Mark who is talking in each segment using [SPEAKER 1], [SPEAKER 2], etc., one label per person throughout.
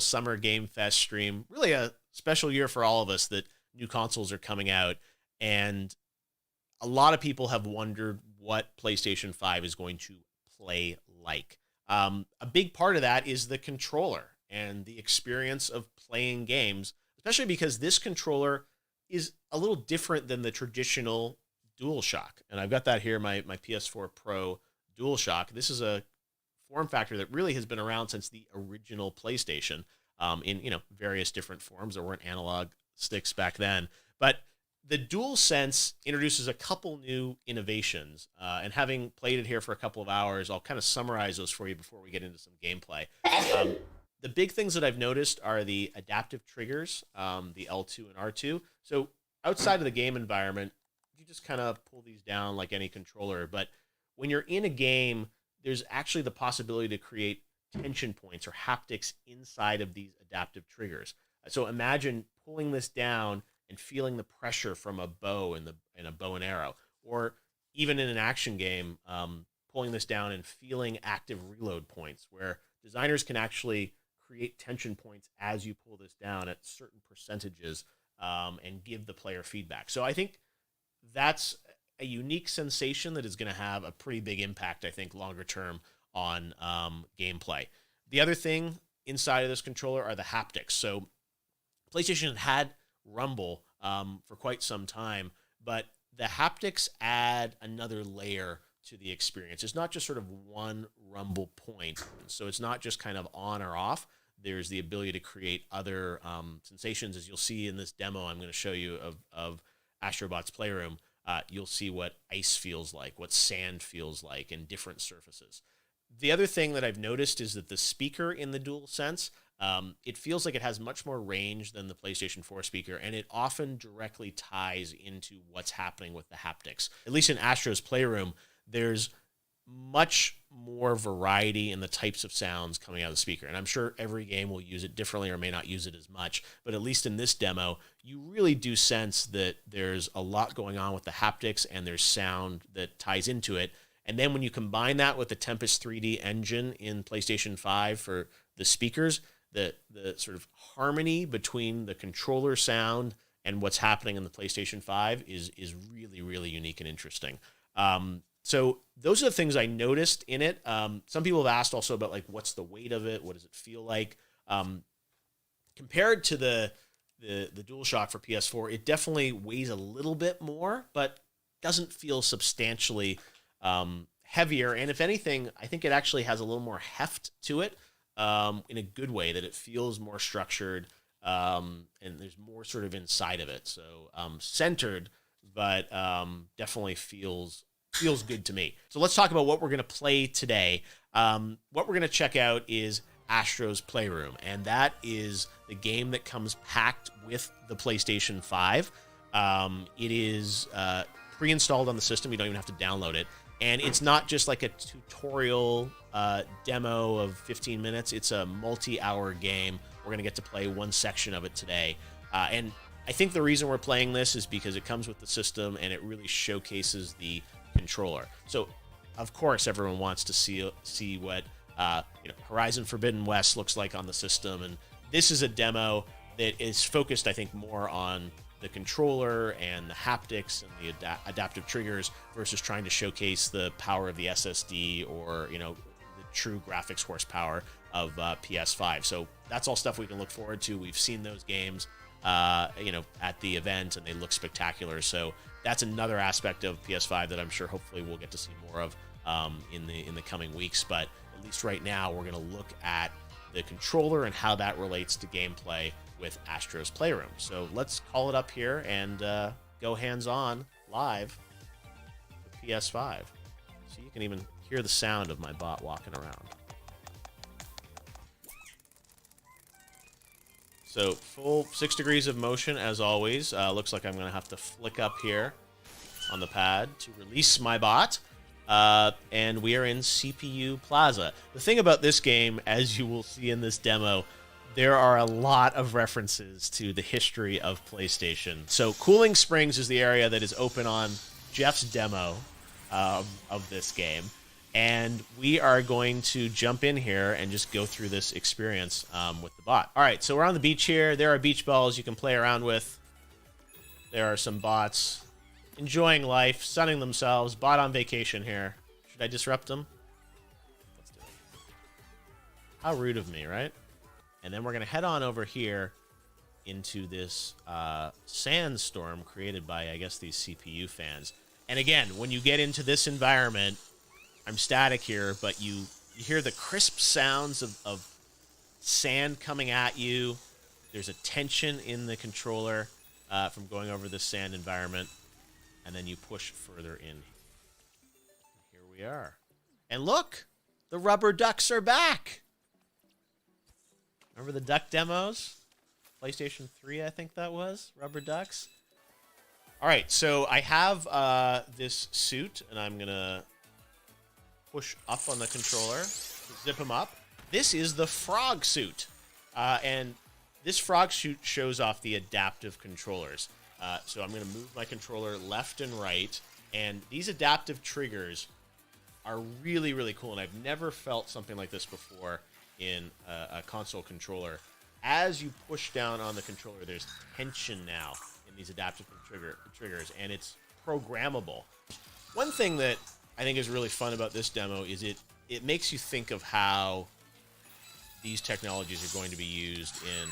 [SPEAKER 1] Summer Game Fest stream. Really a special year for all of us that new consoles are coming out. And a lot of people have wondered what PlayStation 5 is going to play like. A big part of that is the controller and the experience of playing games, especially because this controller is a little different than the traditional DualShock. And I've got that here, my PS4 Pro DualShock. This is a form factor that really has been around since the original PlayStation, in various different forms. There weren't analog sticks back then, but the DualSense introduces a couple new innovations, and having played it here for a couple of hours, I'll kind of summarize those for you before we get into some gameplay. The big things that I've noticed are the adaptive triggers, the L2 and R2. So outside of the game environment, you just kind of pull these down like any controller, but when you're in a game, there's actually the possibility to create tension points or haptics inside of these adaptive triggers. So imagine pulling this down and feeling the pressure from a bow in a bow and arrow, or even in an action game, pulling this down and feeling active reload points, where designers can actually create tension points as you pull this down at certain percentages, and give the player feedback. So I think that's a unique sensation that is going to have a pretty big impact, I think, longer term on gameplay. The other thing inside of this controller are the haptics. So PlayStation had Rumble for quite some time, but the haptics add another layer to the experience. It's not just sort of one Rumble point. So it's not just kind of on or off. There's the ability to create other sensations. As you'll see in this demo I'm going to show you of Astrobot's Playroom, you'll see what ice feels like, what sand feels like, and different surfaces. The other thing that I've noticed is that the speaker in the DualSense, it feels like it has much more range than the PlayStation 4 speaker, and it often directly ties into what's happening with the haptics. At least in Astro's Playroom, there's much more variety in the types of sounds coming out of the speaker. And I'm sure every game will use it differently or may not use it as much. But at least in this demo, you really do sense that there's a lot going on with the haptics and there's sound that ties into it. And then when you combine that with the Tempest 3D engine in PlayStation 5 for the speakers, the sort of harmony between the controller sound and what's happening in the PlayStation 5 is really, really unique and interesting. So those are the things I noticed in it. Some people have asked also about, like, what's the weight of it? What does it feel like? Compared to the DualShock for PS4, it definitely weighs a little bit more, but doesn't feel substantially heavier. And if anything, I think it actually has a little more heft to it, in a good way, that it feels more structured, and there's more sort of inside of it. So centered, but definitely feels good to me. So let's talk about what we're going to play today. What we're going to check out is Astro's Playroom, and that is the game that comes packed with the PlayStation 5. It is pre-installed on the system. You don't even have to download it. And it's not just like a tutorial demo of 15 minutes. It's a multi-hour game. We're going to get to play one section of it today. And I think the reason we're playing this is because it comes with the system and it really showcases the controller. So, of course, everyone wants to see what Horizon Forbidden West looks like on the system. And this is a demo that is focused, I think, more on the controller and the haptics and the adaptive triggers versus trying to showcase the power of the SSD or, the true graphics horsepower of PS5. So that's all stuff we can look forward to. We've seen those games, at the event, and they look spectacular. So that's another aspect of PS5 that I'm sure hopefully we'll get to see more of in the coming weeks. But at least right now, we're going to look at the controller and how that relates to gameplay with Astro's Playroom. So let's call it up here and go hands-on live with PS5. So you can even hear the sound of my bot walking around. So full 6 degrees of motion as always. Looks like I'm going to have to flick up here on the pad to release my bot. And we are in CPU Plaza. The thing about this game, as you will see in this demo, there are a lot of references to the history of PlayStation. So Cooling Springs is the area that is open on Jeff's demo of this game. and we are going to jump in here and just go through this experience with the bot. All right, so we're on the beach here. There are beach balls you can play around with. There are some bots enjoying life, sunning themselves. Bot on vacation here. Should I disrupt them? Let's do it. How rude of me, right? And then we're going to head on over here into this sandstorm created by, I guess, these CPU fans. And again, when you get into this environment, I'm static here, but you hear the crisp sounds of sand coming at you. There's a tension in the controller from going over this sand environment. And then you push further in. Here we are. And look, the rubber ducks are back. Remember the duck demos? PlayStation 3, I think that was. Rubber ducks. All right, so I have this suit, and I'm going to push up on the controller to zip him up. This is the frog suit. And this frog suit shows off the adaptive controllers. So I'm going to move my controller left and right. And these adaptive triggers are really, really cool. And I've never felt something like this before in a console controller. As you push down on the controller, there's tension now in these adaptive triggers, and it's programmable. One thing that I think is really fun about this demo is it makes you think of how these technologies are going to be used in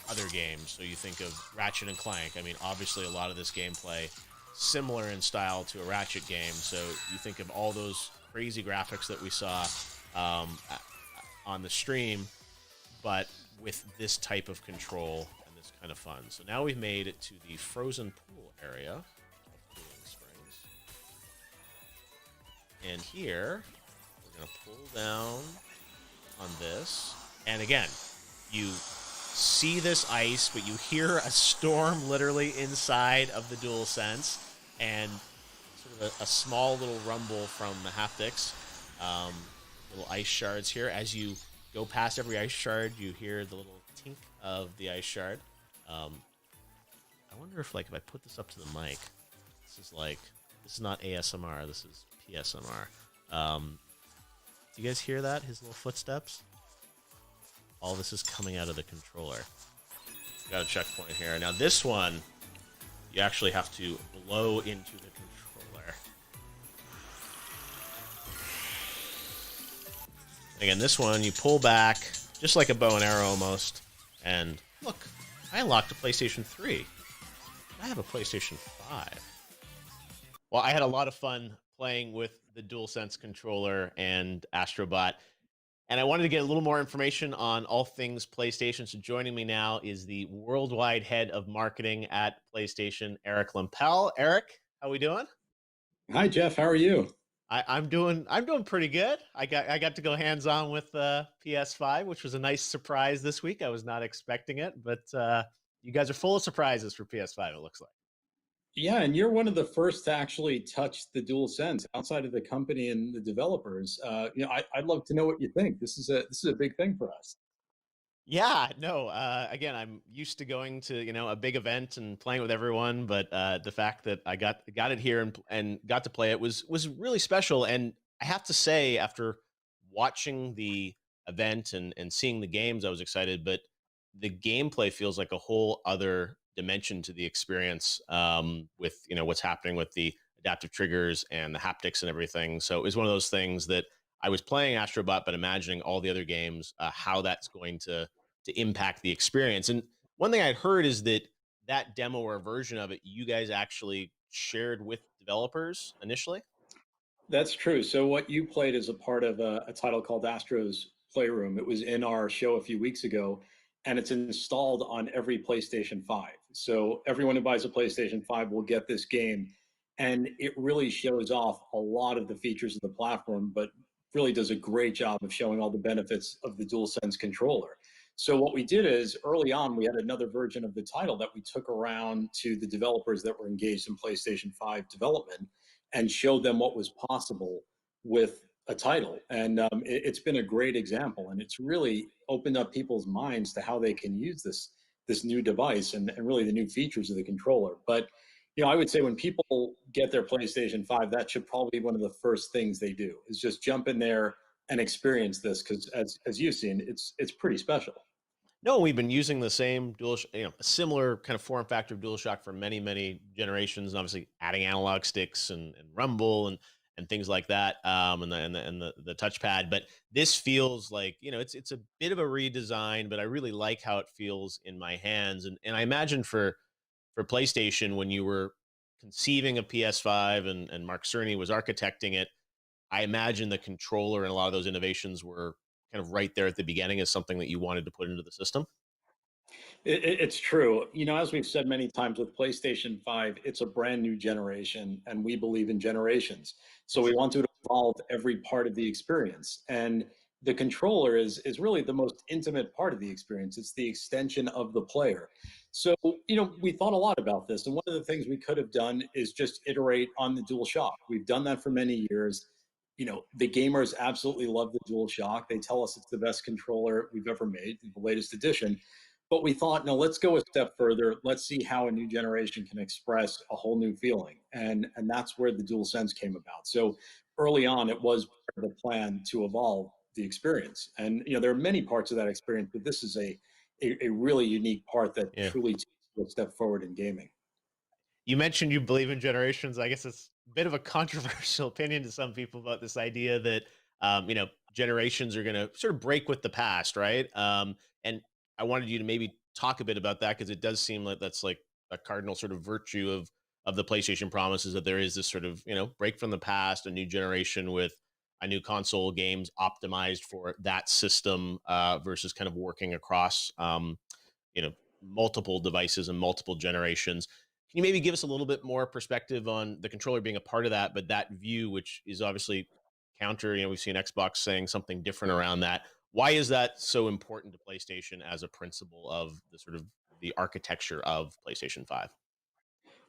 [SPEAKER 1] other games. So you think of Ratchet and Clank. I mean, obviously a lot of this gameplay similar in style to a Ratchet game. So you think of all those crazy graphics that we saw on the stream, but with this type of control and this kind of fun. So now we've made it to the frozen pool area of Cooling Springs. And here, we're going to pull down on this. And again, you see this ice, but you hear a storm literally inside of the DualSense, and sort of a small little rumble from the haptics. Little ice shards here. As you go past every ice shard, you hear the little tink of the ice shard. I wonder if I put this up to the mic, this is not ASMR, this is PSMR. Do you guys hear that? His little footsteps? All this is coming out of the controller. Got a checkpoint here. Now this one, you actually have to blow into the controller. Again, this one, you pull back, just like a bow and arrow almost. And look, I unlocked a PlayStation 3. I have a PlayStation 5. Well, I had a lot of fun playing with the DualSense controller and Astrobot. And I wanted to get a little more information on all things PlayStation. So joining me now is the worldwide head of marketing at PlayStation, Eric Lempel. Eric, how we doing?
[SPEAKER 2] Hi, Jeff. How are you?
[SPEAKER 1] I'm doing pretty good. I got to go hands on with the PS5, which was a nice surprise this week. I was not expecting it, but you guys are full of surprises for PS5. It looks like.
[SPEAKER 2] Yeah, and you're one of the first to actually touch the DualSense outside of the company and the developers. I'd love to know what you think. This is a big thing for us.
[SPEAKER 1] Yeah, no. Again, I'm used to going to a big event and playing with everyone, but the fact that I got it here and got to play it was really special. And I have to say, after watching the event and seeing the games, I was excited. But the gameplay feels like a whole other dimension to the experience with what's happening with the adaptive triggers and the haptics and everything. So it was one of those things that I was playing Astrobot, but imagining all the other games, how that's going to impact the experience. And one thing I'd heard is that demo or version of it, you guys actually shared with developers initially.
[SPEAKER 2] That's true. So what you played is a part of a title called Astro's Playroom. It was in our show a few weeks ago, and it's installed on every PlayStation 5. So everyone who buys a PlayStation 5 will get this game, and it really shows off a lot of the features of the platform, but really does a great job of showing all the benefits of the DualSense controller. So what we did is early on, we had another version of the title that we took around to the developers that were engaged in PlayStation 5 development and showed them what was possible with a title. And it's been a great example, and it's really opened up people's minds to how they can use this new device and really the new features of the controller. But I would say when people get their PlayStation 5, that should probably be one of the first things they do is just jump in there and experience this because as you've seen, it's pretty special.
[SPEAKER 1] No, we've been using the same a similar kind of form factor of DualShock for many, many generations. And obviously, adding analog sticks and rumble and things like that, and the touchpad. But this feels like it's a bit of a redesign, but I really like how it feels in my hands. And I imagine for PlayStation when you were conceiving a PS5 and Mark Cerny was architecting it, I imagine the controller and a lot of those innovations were kind of right there at the beginning as something that you wanted to put into the system.
[SPEAKER 2] It's true. As we've said many times with PlayStation 5, it's a brand new generation, and we believe in generations. So we want to evolve every part of the experience. And the controller is really the most intimate part of the experience. It's the extension of the player. So, we thought a lot about this. And one of the things we could have done is just iterate on the DualShock. We've done that for many years. The gamers absolutely love the DualShock. They tell us it's the best controller we've ever made, the latest edition. But we thought, no, let's go a step further. Let's see how a new generation can express a whole new feeling. And that's where the DualSense came about. So early on, it was part of the plan to evolve the experience. And there are many parts of that experience, but this is a really unique part that
[SPEAKER 1] Yeah.
[SPEAKER 2] truly takes you a step forward in gaming.
[SPEAKER 1] You mentioned you believe in generations. I guess it's a bit of a controversial opinion to some people about this idea that generations are going to sort of break with the past, right? And I wanted you to maybe talk a bit about that because it does seem like that's like a cardinal sort of virtue of the PlayStation promise is that there is this sort of break from the past, a new generation with a new console games optimized for that system versus kind of working across you know multiple devices and multiple generations. Can you maybe give us a little bit more perspective on the controller being a part of that, but that view, which is obviously counter, we've seen Xbox saying something different around that. Why is that so important to PlayStation as a principle of the sort of the architecture of PlayStation 5?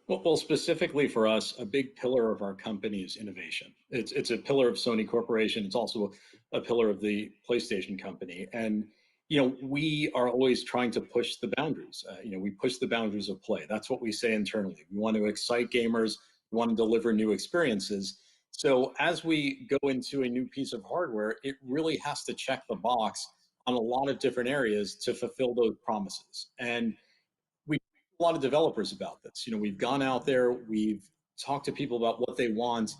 [SPEAKER 2] Well, specifically for us, a big pillar of our company is innovation. It's a pillar of Sony Corporation. It's also a pillar of the PlayStation Company, and we are always trying to push the boundaries. We push the boundaries of play. That's what we say internally. We want to excite gamers. We want to deliver new experiences. So as we go into a new piece of hardware, it really has to check the box on a lot of different areas to fulfill those promises. And we a lot of developers about this. We've gone out there, we've talked to people about what they want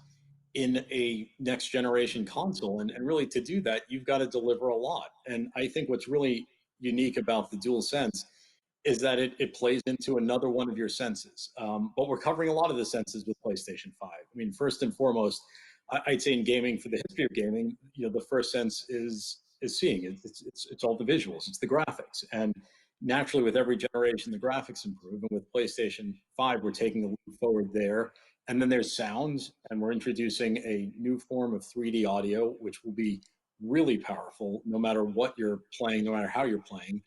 [SPEAKER 2] in a next generation console. And really, to do that, you've got to deliver a lot. And I think what's really unique about the DualSense is that it plays into another one of your senses. But we're covering a lot of the senses with PlayStation 5. I mean, first and foremost, I'd say in gaming, for the history of gaming, the first sense is seeing. It's all the visuals, it's the graphics, and naturally, with every generation, the graphics improve. And with PlayStation 5, we're taking a leap forward there. And then there's sound, and we're introducing a new form of 3D audio, which will be really powerful no matter what you're playing, no matter how you're playing.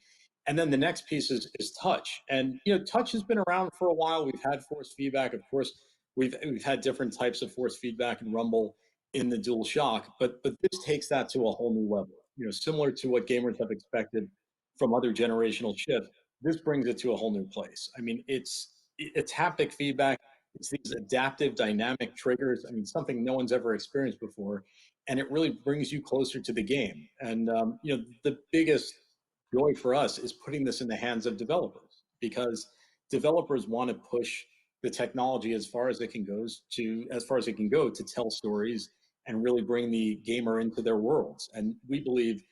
[SPEAKER 2] And then the next piece is touch. And touch has been around for a while. We've had force feedback. Of course, we've had different types of force feedback and rumble in the DualShock, but this takes that to a whole new level. Similar to what gamers have expected from other generational shifts, this brings it to a whole new place. I mean, it's haptic feedback. It's these adaptive dynamic triggers. I mean, something no one's ever experienced before, and it really brings you closer to the game. And the biggest joy for us is putting this in the hands of developers because developers want to push the technology as far as it can go to tell stories and really bring the gamer into their worlds. And we believe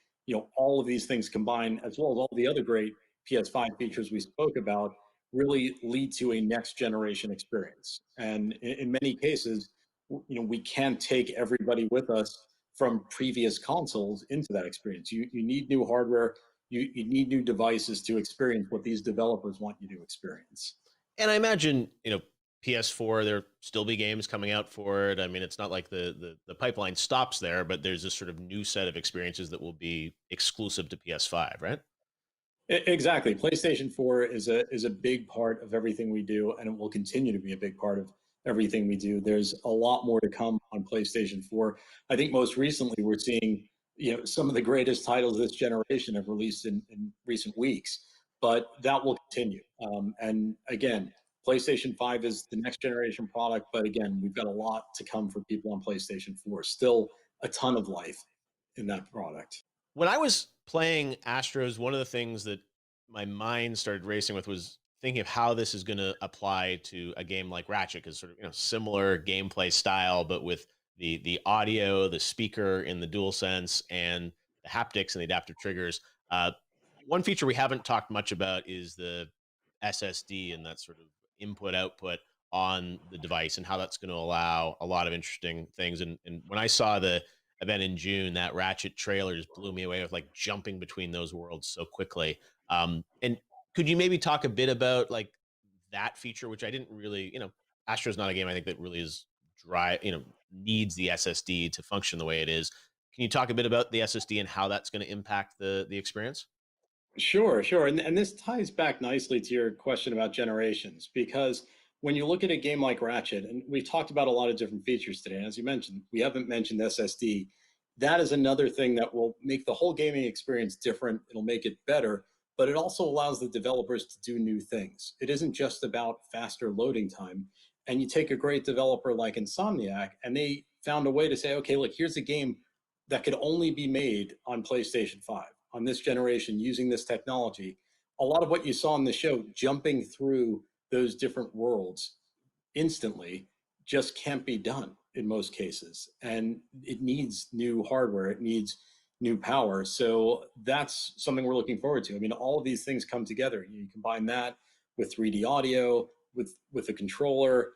[SPEAKER 2] all of these things combined, as well as all the other great PS5 features we spoke about, really lead to a next generation experience. And in many cases, we can't take everybody with us from previous consoles into that experience. You need new hardware, you need new devices to experience what these developers want you to experience.
[SPEAKER 1] And I imagine, PS4, there'll still be games coming out for it. I mean, it's not like the pipeline stops there, but there's this sort of new set of experiences that will be exclusive to PS5, right?
[SPEAKER 2] Exactly. PlayStation 4 is a big part of everything we do, and it will continue to be a big part of everything we do. There's a lot more to come on PlayStation 4. I think most recently we're seeing, some of the greatest titles this generation have released in recent weeks, but that will continue. And again, PlayStation 5 is the next generation product, but again, we've got a lot to come for people on PlayStation 4. Still a ton of life in that product.
[SPEAKER 1] When I was playing Astros, one of the things that my mind started racing with was thinking of how this is going to apply to a game like Ratchet, because sort of similar gameplay style, but with the audio, the speaker in the DualSense, and the haptics and the adaptive triggers. One feature we haven't talked much about is the SSD and that sort of input output on the device and how that's going to allow a lot of interesting things. And when I saw the event in June, that Ratchet trailer just blew me away with like jumping between those worlds so quickly. And could you maybe talk a bit about like that feature, which I didn't really, Astro's not a game I think that really is dry, needs the SSD to function the way it is. Can you talk a bit about the SSD and how that's going to impact the experience?
[SPEAKER 2] Sure, sure. And this ties back nicely to your question about generations, because when you look at a game like Ratchet, and we've talked about a lot of different features today, and as you mentioned, we haven't mentioned SSD. That is another thing that will make the whole gaming experience different. It'll make it better, but it also allows the developers to do new things. It isn't just about faster loading time. And you take a great developer like Insomniac, and they found a way to say, okay, look, here's a game that could only be made on PlayStation 5 on this generation using this technology. A lot of what you saw in the show, jumping through those different worlds instantly, just can't be done in most cases. And it needs new hardware, it needs new power. So that's something we're looking forward to. I mean, all of these things come together. You combine that with 3D audio, with a controller,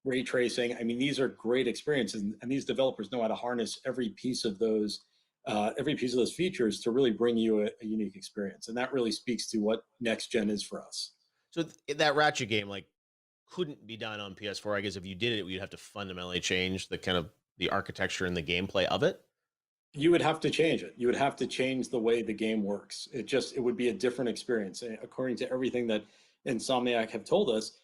[SPEAKER 2] ray tracing. I mean, these are great experiences, and these developers know how to harness every piece of those features to really bring you a unique experience. And that really speaks to what next gen is for us.
[SPEAKER 1] So that Ratchet game like couldn't be done on PS4. I guess if you did it, you'd have to fundamentally change the kind of the architecture and the gameplay of it.
[SPEAKER 2] You would have to change it. You would have to change the way the game works. It would be a different experience. According to everything that Insomniac have told us,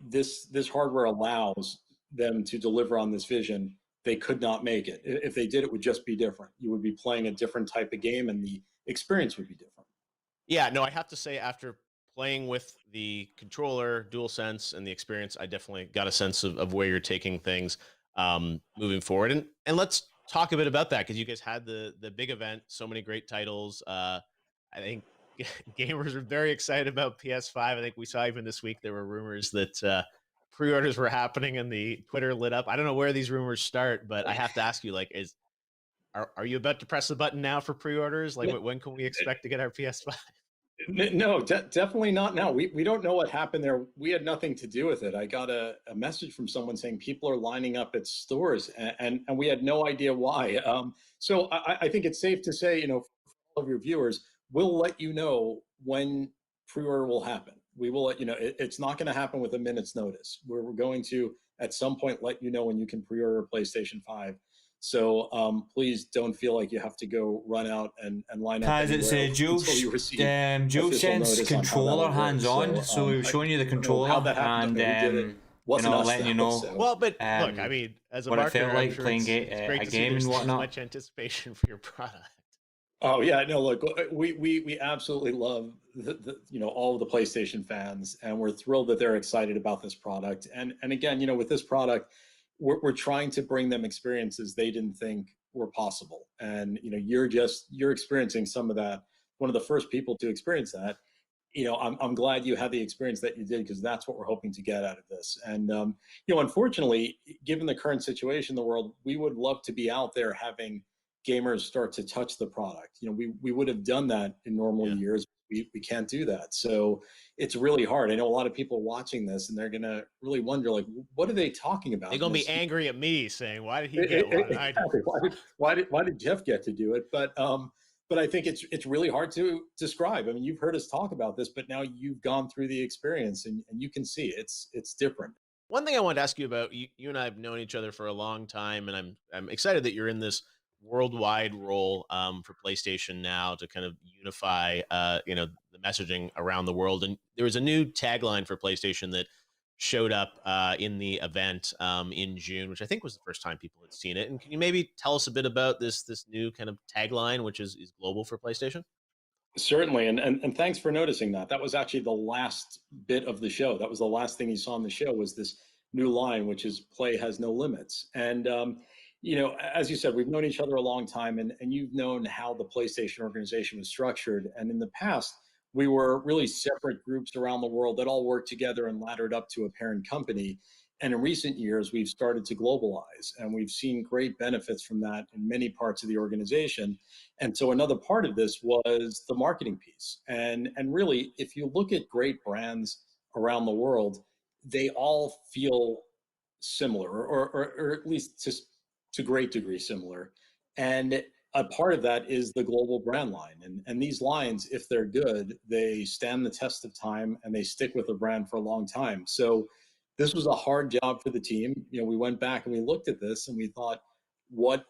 [SPEAKER 2] this hardware allows them to deliver on this vision. They could not make it. If they did, it would just be different. You would be playing a different type of game, and the experience would be different.
[SPEAKER 1] Yeah, no, I have to say after playing with the controller, DualSense, and the experience, I definitely got a sense of where you're taking things moving forward. And let's talk a bit about that, because you guys had the big event, so many great titles. I think gamers are very excited about PS5. I think we saw even this week there were rumors that pre-orders were happening and the Twitter lit up. I don't know where these rumors start, but I have to ask you, like, are you about to press the button now for pre-orders? Like, when can we expect to get our PS5?
[SPEAKER 2] No, definitely not now. We don't know what happened there. We had nothing to do with it. I got a message from someone saying people are lining up at stores, and we had no idea why. So I think it's safe to say, for all of your viewers, we'll let you know when pre-order will happen. We will let you know. It's not going to happen with a minute's notice. We're going to, at some point, let you know when you can pre-order a PlayStation 5. So please don't feel like you have to go run out and line up
[SPEAKER 3] Has it's a DualSense controller hands-on, so we were showing you the controller and letting you know
[SPEAKER 1] Well, but look, I mean, as a
[SPEAKER 3] what it
[SPEAKER 1] marketer,
[SPEAKER 3] felt like
[SPEAKER 1] sure
[SPEAKER 3] playing
[SPEAKER 1] it's great
[SPEAKER 3] a
[SPEAKER 1] to see
[SPEAKER 3] game
[SPEAKER 1] there's
[SPEAKER 3] and
[SPEAKER 1] as
[SPEAKER 3] whatnot.
[SPEAKER 1] much anticipation for your product.
[SPEAKER 2] Oh yeah, no, look, we absolutely love all of the PlayStation fans, and we're thrilled that they're excited about this product. And again, with this product, we're trying to bring them experiences they didn't think were possible. And you're experiencing some of that. One of the first people to experience that. I'm glad you had the experience that you did, because that's what we're hoping to get out of this. And unfortunately, given the current situation in the world, we would love to be out there having gamers start to touch the product. We would have done that in normal years. We can't do that. So it's really hard. I know a lot of people watching this, and they're going to really wonder, like, what are they talking about?
[SPEAKER 1] They're going to be angry at me saying, why did he get one?
[SPEAKER 2] Exactly. Why did Jeff get to do it? But I think it's really hard to describe. I mean, you've heard us talk about this, but now you've gone through the experience, and you can see it's different.
[SPEAKER 1] One thing I wanted to ask you about, you and I have known each other for a long time, and I'm excited that you're in this worldwide role for PlayStation now to kind of unify the messaging around the world. And there was a new tagline for PlayStation that showed up in the event in June, which I think was the first time people had seen it. And can you maybe tell us a bit about this new kind of tagline, which is global for PlayStation?
[SPEAKER 2] Certainly, and thanks for noticing that. That was actually the last bit of the show. That was the last thing you saw on the show was this new line, which is "Play has no limits." And as you said, we've known each other a long time, and you've known how the PlayStation organization was structured. And in the past, we were really separate groups around the world that all worked together and laddered up to a parent company. And in recent years, we've started to globalize, and we've seen great benefits from that in many parts of the organization. And so another part of this was the marketing piece. And really, if you look at great brands around the world, they all feel similar, or at least to great degree similar. And a part of that is the global brand line. And these lines, if they're good, they stand the test of time and they stick with a brand for a long time. So this was a hard job for the team. We went back and we looked at this and we thought, what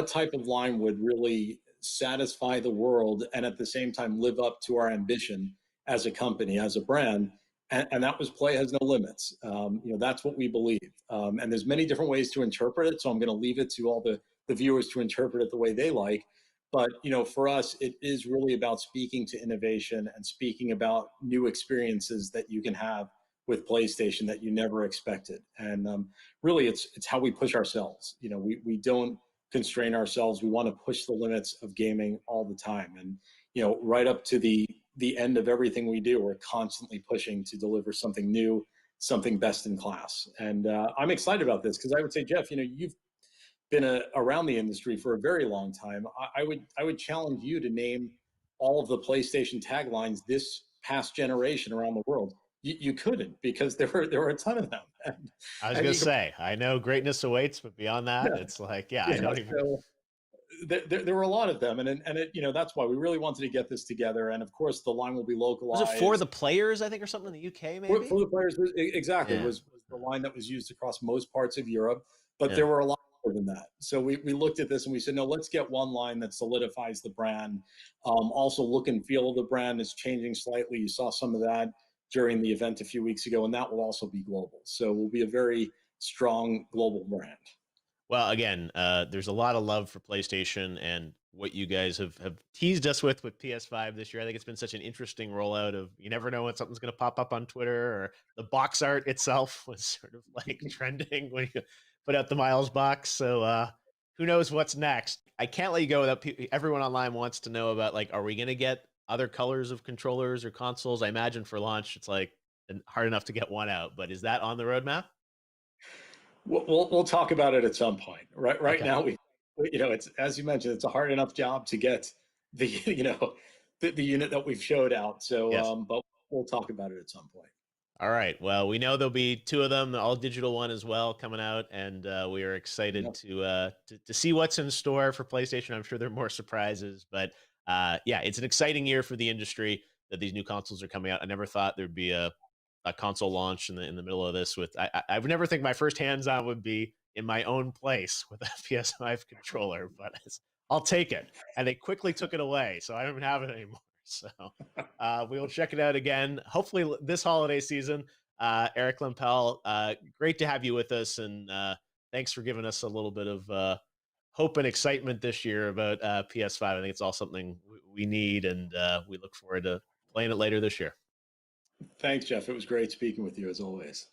[SPEAKER 2] type of line would really satisfy the world and at the same time live up to our ambition as a company, as a brand? And that was play has no limits. That's what we believe. And there's many different ways to interpret it. So I'm going to leave it to all the viewers to interpret it the way they like. But for us, it is really about speaking to innovation and speaking about new experiences that you can have with PlayStation that you never expected. And really, it's how we push ourselves. We don't constrain ourselves. We want to push the limits of gaming all the time. And right up to the end of everything we do, we're constantly pushing to deliver something new, something best in class. And I'm excited about this because I would say, Jeff, you've been around the industry for a very long time. I would challenge you to name all of the PlayStation taglines this past generation around the world. You couldn't, because there were a ton of them.
[SPEAKER 1] I was going to say, I know greatness awaits, but beyond that, it's like, I don't even.
[SPEAKER 2] So, there were a lot of them, and that's why we really wanted to get this together. And of course, the line will be localized.
[SPEAKER 1] Was it for the players, I think, or something in the UK? Maybe
[SPEAKER 2] for the players, exactly. Was the line that was used across most parts of Europe, but there were a lot more than that. So we looked at this and we said, no, let's get one line that solidifies the brand. Also, look and feel of the brand is changing slightly. You saw some of that during the event a few weeks ago, and that will also be global. So we'll be a very strong global brand.
[SPEAKER 1] Well, again, there's a lot of love for PlayStation and what you guys have teased us with PS5 this year. I think it's been such an interesting rollout of, you never know when something's going to pop up on Twitter, or the box art itself was sort of like trending when you put out the Miles box. So who knows what's next? I can't let you go without everyone online wants to know about, like, are we going to get other colors of controllers or consoles? I imagine for launch, it's like hard enough to get one out, but is that on the roadmap?
[SPEAKER 2] We'll talk about it at some point. Right now, it's, as you mentioned, it's a hard enough job to get the the unit that we've showed out. So,
[SPEAKER 1] yes.
[SPEAKER 2] But we'll talk about it at some point.
[SPEAKER 1] All right. Well, we know there'll be two of them, the all digital one as well, coming out, and we are excited to see what's in store for PlayStation. I'm sure there are more surprises, but it's an exciting year for the industry that these new consoles are coming out. I never thought there'd be a console launch in the middle of this. With I would never think my first hands-on would be in my own place with a PS5 controller, but I'll take it. And they quickly took it away, so I don't even have it anymore. So we will check it out again, hopefully this holiday season. Eric Lempel, great to have you with us, and thanks for giving us a little bit of hope and excitement this year about PS5. I think it's all something we need, and we look forward to playing it later this year.
[SPEAKER 2] Thanks, Jeff. It was great speaking with you as always.